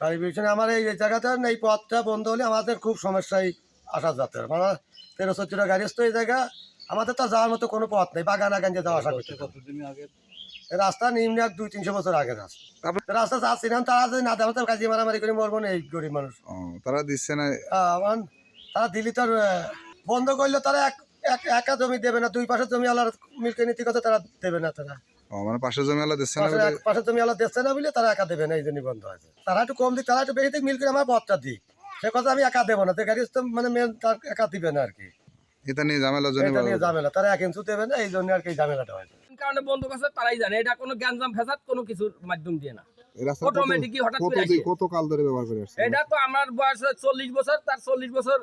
সার্ভিশনে আমার এই জায়গাটা এই পথটা বন্ধ হলে আমাদের খুব সমস্যায় আসা যাতে মানে 13-14টা গাড়ি আসতো এই জায়গা আমাদের তো যাওয়ার মতো কোনো পথ নেই বাগানাগাঞ্জে যাওয়া আসা করতে রাস্তা নিম্ন 200-300 বছর আগের রাস্তা যাচ্ছিলাম তারা যদি না দেওয়া কাজে মারামারি করে মরবো না এই গরিব মানুষ তারা দিচ্ছে না তারা দিল্লি তোর বন্ধ করলে তারা একা জমি দেবে না দুই পাশের জমি আলার মিলকে নীতি কথা তারা দেবে না তারা মানে পাশের জমি আলাদা দিচ্ছে না পাশের জমি আলাদা দিচ্ছে না বলে তারা একা দেবে না এই জন্য বন্ধ হয়েছে তারা একটু কম দিক তারা একটু বেশি দিক মিল করে আমার পথটা দিই সে কথা আমি একা দেবো না তো গাড়ি মানে মেন তার একা দিবে না আর কি এটা নিয়ে ঝামেলা ঝামেলা তারা 1 ইঞ্চু দেবে না এই জন্য আর কি ঝামেলাটা হয় কারণে বন্ধ করছে তারাই জানে এটা কোনো গ্যাঞ্জাম ফেসাদ কোনো কিছুর মাধ্যম দিয়ে না অটোমেটিকই হঠাৎ করে আসে কত কাল ধরে ব্যবহার করে আসছে এটা তো আমার বয়স 40 বছর তার 40 বছর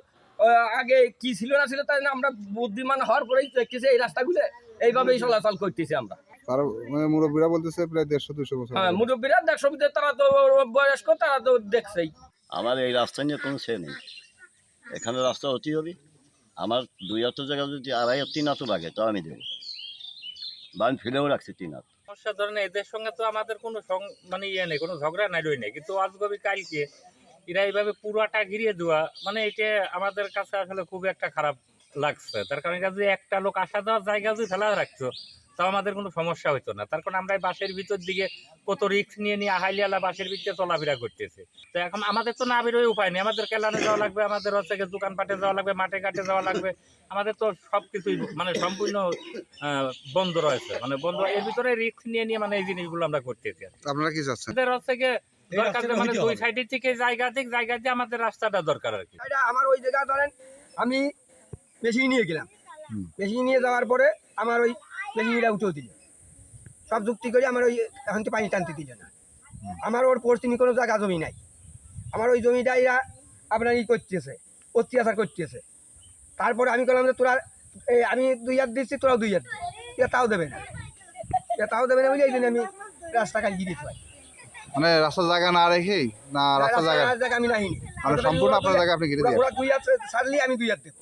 আগে কি ছিল না ছিল তাই না আমরা বুদ্ধিমান হওয়ার পরেই দেখতেছি এই রাস্তাগুলো এইভাবেই চলাচল করতেছি আমরা তার মানে মুরব্বীরা বলতেছে প্রায় 150-200 বছর হ্যাঁ মুরব্বীরা 150 ভিতরে তারা তো বয়স্ক তারা তো দেখছেই আমার এই রাস্তা নিয়ে কোনো সে নেই এখানে রাস্তা হতেই হবে আমার 2 হাত জায়গা যদি 2.5-3 হাতও লাগে তো আমি দেবো বা আমি ফেলেও রাখছি 3 হাত সমস্যা ধরেন এদের সঙ্গে তো আমাদের কোনো মানে ইয়ে নেই কোনো ঝগড়া নাই রই নেই কিন্তু আজগবি কালকে এরা এইভাবে পুরোটা ঘিরিয়ে দেওয়া মানে এটা আমাদের কাছে আসলে খুব একটা খারাপ লাগছে তার কারণ যদি একটা লোক আসা যাওয়ার জায়গা যদি ফেলা রাখতো তাও আমাদের কোনো সমস্যা হতো না তার কারণ আমরা বাসের ভিতর দিকে কত রিস্ক নিয়ে আহাইলিয়ালা বাসের ভিতরে চলাফেরা করতেছে তো এখন আমাদের তো না বেরোয় উপায় নেই আমাদের কেলানে যাওয়া লাগবে আমাদের হচ্ছে দোকানপাটে যাওয়া লাগবে মাঠে ঘাটে যাওয়া লাগবে আমাদের তো সব কিছুই মানে সম্পূর্ণ বন্ধ রয়েছে মানে বন্ধ এর ভিতরে রিস্ক নিয়ে মানে এই জিনিসগুলো আমরা করতেছি আপনারা কি চাচ্ছেন আমাদের হচ্ছে দরকার মানে দুই সাইডের থেকে জায়গা দিয়ে আমাদের রাস্তাটা দরকার আর কি আমার ওই জায়গা ধরেন আমি মেশিন নিয়ে গেলাম মেশিন নিয়ে যাওয়ার পরে আমার ওই মেশিনটা উঠেও দিল সব যুক্তি করে আমার ওই এখন তো পানি টানতে দিল না আমার ওর পশ্চিমী কোনো জায়গা জমি নাই আমার ওই জমিটা এরা আপনার ই করতেছে অত্যাচার করতেছে তারপরে আমি বললাম যে তোরা আমি 2 হাত দিচ্ছি তোরাও 2 হাত এরা তাও দেবে না বলে এই জন্য আমি রাস্তা কাজ গিয়ে দিতে পারি মানে রাস্তার জায়গা না রেখেই না রাস্তার জায়গা আমি নাহিনি মানে সম্পূর্ণ আপনার জায়গা আপনি ঘিরে দিয়েছেন ওরা 2 হাত ছাড়লে আমি 2 হাত দেবো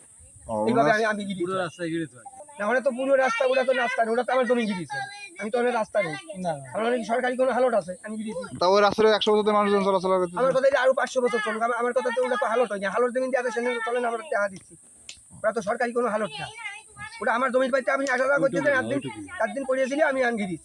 এইভাবে আমি গিয়ে পুরো রাস্তায় গিয়ে দিতে না ওটা তো পুরো রাস্তা ওটা তো রাস্তা ওটা তো আমার জমি গিয়েছে আমি তো অনেক রাস্তা নেই না আমার সরকারি কোনো হালট আছে আমি গিয়েছি তা ওই রাস্তায় 100 বছর মানুষজন চলাচল করতে আমার কথা আরো 500 বছর চলুক আমার কথা তো ওটা তো হালট হয় না হালট জমি দিয়ে সেখানে চলেন আমরা টাকা দিচ্ছি ওটা তো সরকারি কোনো হালট না ওটা আমার জমির বাড়িতে আপনি 8,000 করতেছেন একদিন পড়িয়েছিলি আমি আন গিয়েছি